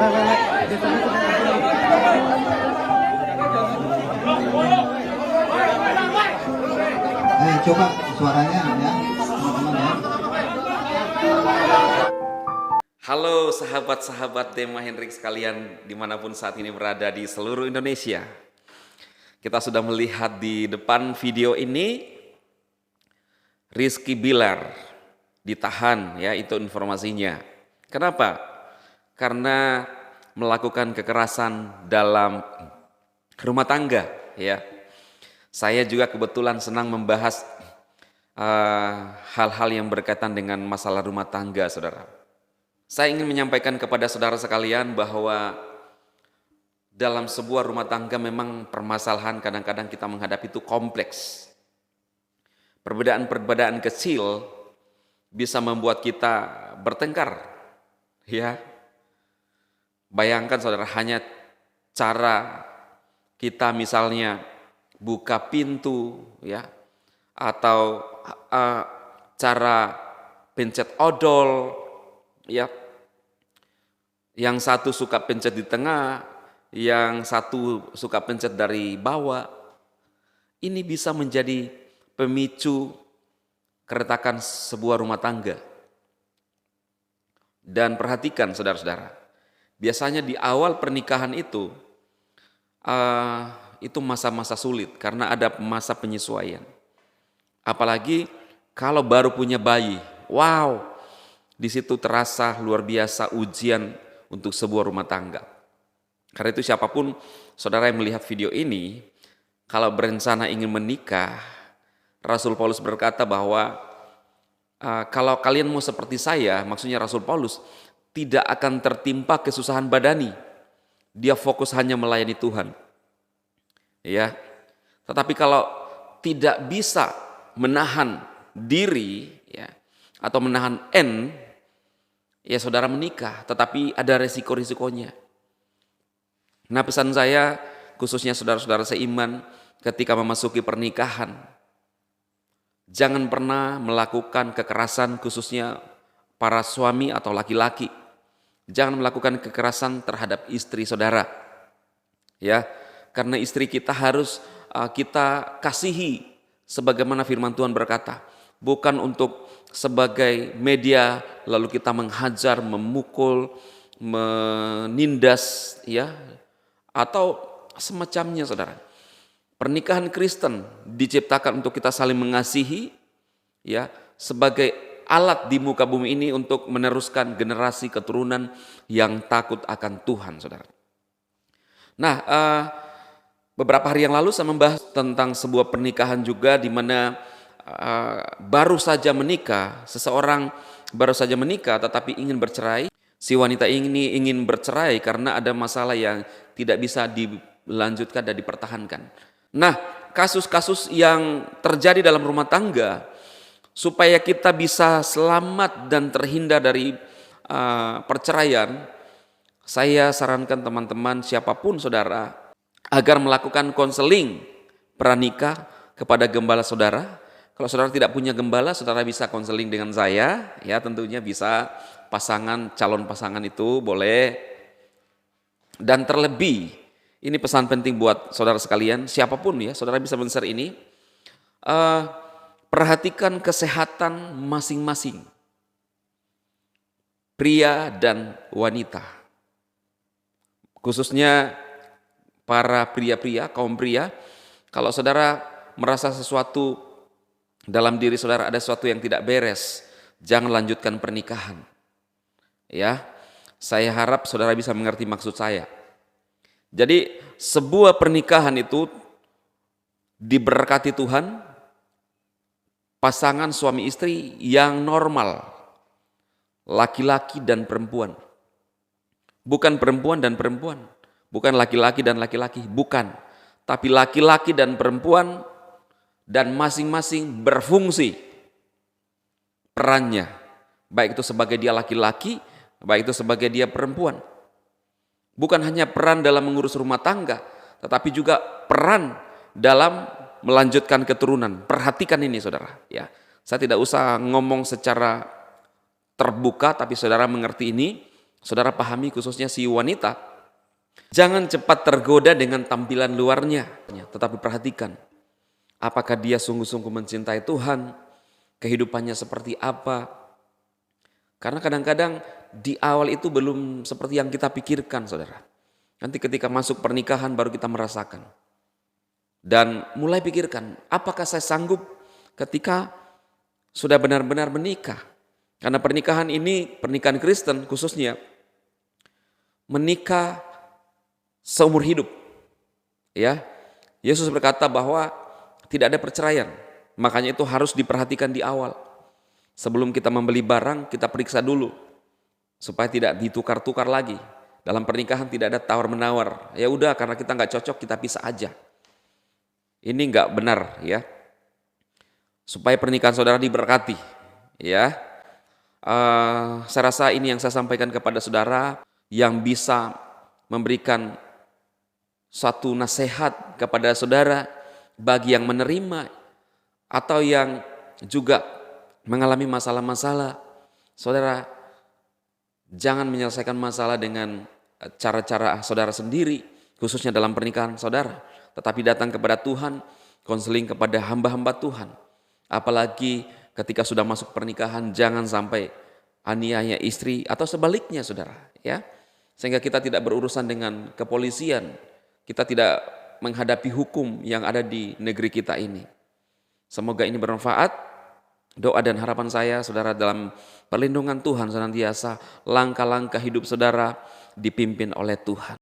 Coba suaranya ya, teman-teman ya. Halo sahabat-sahabat Tema Hendrik sekalian dimanapun saat ini berada di seluruh Indonesia. Kita sudah melihat di depan video ini Rizky Bilar ditahan ya, itu informasinya. Kenapa? Karena melakukan kekerasan dalam rumah tangga ya. Saya juga kebetulan senang membahas hal-hal yang berkaitan dengan masalah rumah tangga, saudara. Saya ingin menyampaikan kepada saudara sekalian bahwa dalam sebuah rumah tangga memang permasalahan kadang-kadang kita menghadapi itu kompleks. Perbedaan-perbedaan kecil bisa membuat kita bertengkar. Ya. Bayangkan saudara, hanya cara kita misalnya buka pintu ya, atau cara pencet odol ya, yang satu suka pencet di tengah, yang satu suka pencet dari bawah, ini bisa menjadi pemicu keretakan sebuah rumah tangga. Dan perhatikan saudara-saudara, biasanya di awal pernikahan itu masa-masa sulit karena ada masa penyesuaian. Apalagi kalau baru punya bayi, wow, di situ terasa luar biasa ujian untuk sebuah rumah tangga. Karena itu siapapun saudara yang melihat video ini, kalau berencana ingin menikah, Rasul Paulus berkata bahwa kalau kalian mau seperti saya, maksudnya Rasul Paulus, tidak akan tertimpa kesusahan badani. Dia fokus hanya melayani Tuhan. Ya, tetapi kalau tidak bisa menahan diri ya, atau menahan ya saudara menikah, tetapi ada resiko-risikonya. Nah, pesan saya khususnya saudara-saudara seiman ketika memasuki pernikahan, jangan pernah melakukan kekerasan, khususnya para suami atau laki-laki. Jangan melakukan kekerasan terhadap istri saudara. Ya, karena istri kita harus kita kasihi sebagaimana firman Tuhan berkata, bukan untuk sebagai media lalu kita menghajar, memukul, menindas ya, atau semacamnya saudara. Pernikahan Kristen diciptakan untuk kita saling mengasihi ya, sebagai alat di muka bumi ini untuk meneruskan generasi keturunan yang takut akan Tuhan, saudara. Nah, beberapa hari yang lalu saya membahas tentang sebuah pernikahan juga di mana baru saja menikah, seseorang baru saja menikah tetapi ingin bercerai. Si wanita ini ingin bercerai karena ada masalah yang tidak bisa dilanjutkan dan dipertahankan. Nah, kasus-kasus yang terjadi dalam rumah tangga, supaya kita bisa selamat dan terhindar dari perceraian, saya sarankan teman-teman siapapun saudara agar melakukan konseling pranikah kepada gembala saudara. Kalau saudara tidak punya gembala, saudara bisa konseling dengan saya, ya tentunya bisa calon pasangan itu boleh. Dan terlebih, ini pesan penting buat saudara sekalian, siapapun ya, saudara bisa men-share ini, perhatikan kesehatan masing-masing, pria dan wanita, khususnya para pria-pria, kaum pria. Kalau saudara merasa sesuatu dalam diri saudara ada sesuatu yang tidak beres, jangan lanjutkan pernikahan. Ya, saya harap saudara bisa mengerti maksud saya. Jadi sebuah pernikahan itu diberkati Tuhan, pasangan suami istri yang normal, laki-laki dan perempuan. Bukan perempuan dan perempuan. Bukan laki-laki dan laki-laki, bukan. Tapi laki-laki dan perempuan dan masing-masing berfungsi perannya. Baik itu sebagai dia laki-laki, baik itu sebagai dia perempuan. Bukan hanya peran dalam mengurus rumah tangga, tetapi juga peran dalam melanjutkan keturunan. Perhatikan ini saudara. Ya, saya tidak usah ngomong secara terbuka, tapi saudara mengerti ini. saudara pahami khususnya si wanita, jangan cepat tergoda dengan tampilan luarnya, tetapi perhatikan apakah dia sungguh-sungguh mencintai Tuhan, kehidupannya seperti apa. Karena kadang-kadang di awal itu belum seperti yang kita pikirkan, saudara. Nanti ketika masuk pernikahan baru kita merasakan. Dan mulai pikirkan, apakah saya sanggup ketika sudah benar-benar menikah? Karena pernikahan ini, pernikahan Kristen khususnya, menikah seumur hidup. Ya, Yesus berkata bahwa tidak ada perceraian. Makanya itu harus diperhatikan di awal. Sebelum kita membeli barang, kita periksa dulu supaya tidak ditukar-tukar lagi. Dalam pernikahan tidak ada tawar-menawar. Ya udah, karena kita nggak cocok, kita pisah aja. Ini nggak benar, ya. Supaya pernikahan saudara diberkati, ya. Saya rasa ini yang saya sampaikan kepada saudara yang bisa memberikan suatu nasihat kepada saudara bagi yang menerima atau yang juga mengalami masalah-masalah. Saudara, jangan menyelesaikan masalah dengan cara-cara saudara sendiri, khususnya dalam pernikahan saudara, tetapi datang kepada Tuhan, konseling kepada hamba-hamba Tuhan. Apalagi ketika sudah masuk pernikahan, jangan sampai aniaya istri atau sebaliknya, saudara, ya. Sehingga kita tidak berurusan dengan kepolisian, kita tidak menghadapi hukum yang ada di negeri kita ini. Semoga ini bermanfaat. Doa dan harapan saya, saudara, dalam perlindungan Tuhan senantiasa langkah-langkah hidup saudara dipimpin oleh Tuhan.